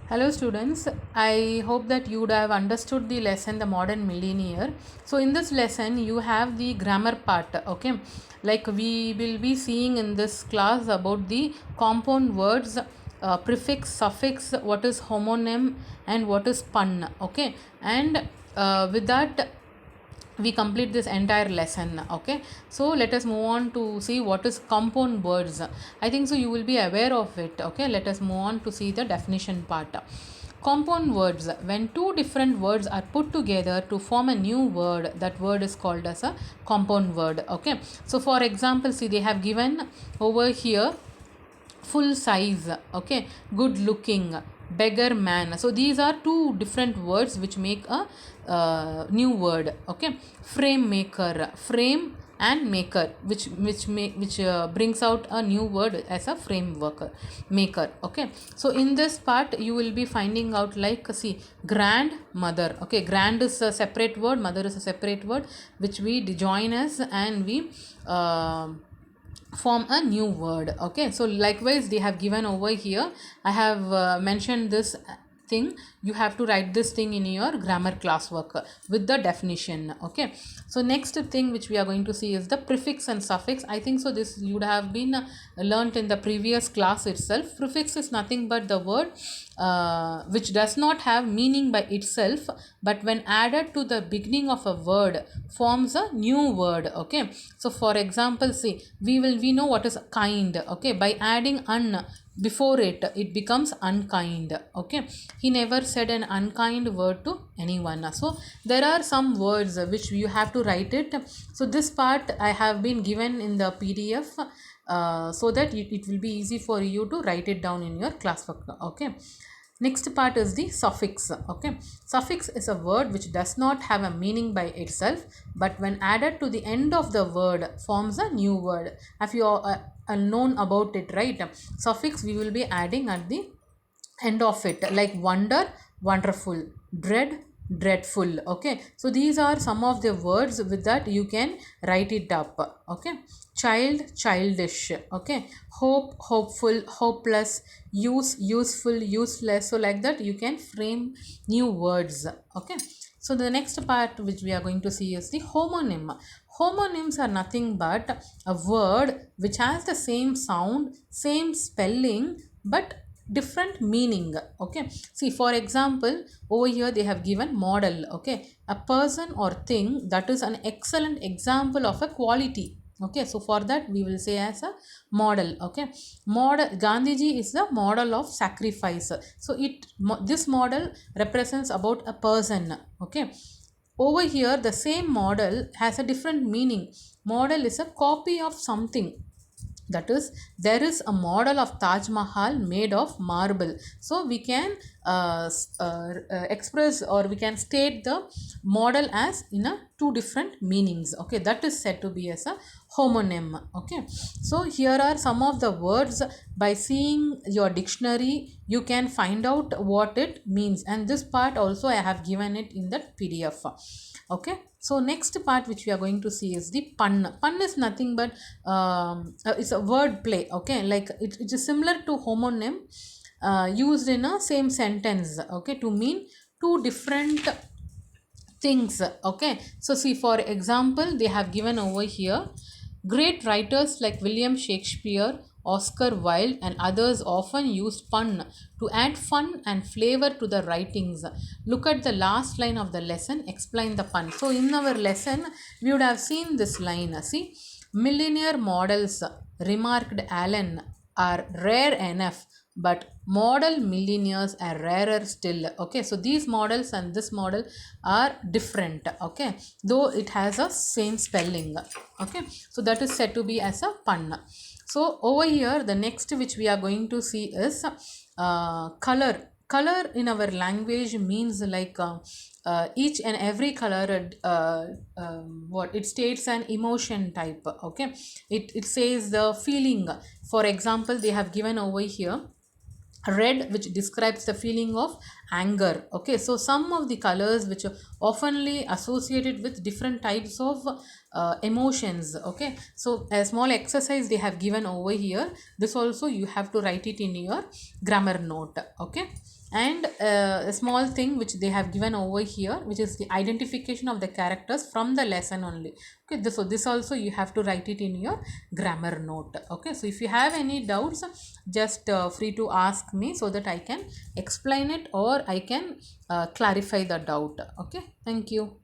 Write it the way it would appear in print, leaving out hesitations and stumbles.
Hello students, I hope that you would have understood the lesson the modern millionaire. So in this lesson you have the grammar part, okay? Like we will be seeing in this class about the compound words, prefix, suffix, what is homonym and what is pun, okay? And with that we complete this entire lesson. Okay, so let us move on to see what is compound words. I think so you will be aware of it. Okay, let us move on to see the definition part. Compound words: when two different words are put together to form a new word, that word is called as a compound word. Okay, so for example, see, they have given over here full size, okay, good looking, beggar man. So these are two different words which make a new word. Okay, frame maker, frame and maker, which brings out a new word as a framework maker. Okay, so in this part you will be finding out, like, see, grandmother. Okay, grand is a separate word, mother is a separate word, which we join us and we form a new word. Okay, so likewise they have given over here, I have mentioned this thing. You have to write this thing in your grammar classwork with the definition. Okay, so next thing which we are going to see is the prefix and suffix. I think so this you would have been learnt in the previous class itself. Prefix is nothing but the word which does not have meaning by itself, but when added to the beginning of a word forms a new word. Okay, so for example, see, we know what is kind. Okay, by adding un before it, it becomes unkind. Okay, he never said an unkind word to anyone. So there are some words which you have to write it. So this part I have been given in the PDF, so that it will be easy for you to write it down in your classwork. Okay, next part is the suffix. Okay, suffix is a word which does not have a meaning by itself, but when added to the end of the word forms a new word. If you are known about it, right? Suffix we will be adding at the end of it, like wonder, wonderful, dread, dreadful. Okay, so these are some of the words with that you can write it up. Okay, child, childish. Okay, hope, hopeful, hopeless, use, useful, useless. So like that you can frame new words. Okay, so the next part which we are going to see is the homonym. Homonyms are nothing but a word which has the same sound, same spelling, but different meaning. Okay, see, for example, over here they have given model. Okay, a person or thing that is an excellent example of a quality. Okay, so for that we will say as a model. Okay, model, Gandhiji is the model of sacrifice. So this model represents about a person. Okay, over here the same model has a different meaning. Model is a copy of something. That is, there is a model of Taj Mahal made of marble. So we can express, or we can state the model as in a two different meanings. Okay, that is said to be as a homonym. Okay, so here are some of the words. By seeing your dictionary you can find out what it means, and this part also I have given it in that PDF. Okay, so next part which we are going to see is the pun. Pun is nothing but it's a word play. Okay, like it is similar to homonym, used in a same sentence. Okay, to mean two different things. Okay, so see, for example, they have given over here, great writers like William Shakespeare, Oscar Wilde, and others often used pun to add fun and flavor to the writings. Look at the last line of the lesson, explain the pun. So in our lesson we would have seen this line. See, millionaire models, remarked Allen, are rare enough, but model millionaires are rarer still. Okay, so these models and this model are different. Okay, though it has a same spelling. Okay, so that is said to be as a pun. So over here the next which we are going to see is color. Color in our language means like each and every color, what it states an emotion type. Okay, it says the feeling. For example, they have given over here red, which describes the feeling of anger. Okay, so some of the colors which are oftenly associated with different types of emotions. Okay, so a small exercise they have given over here, this also you have to write it in your grammar note. Okay, and a small thing which they have given over here, which is the identification of the characters from the lesson only. Okay, so this also you have to write it in your grammar note. Okay, so if you have any doubts, just free to ask me so that I can explain it, or I can clarify the doubt. Okay, thank you.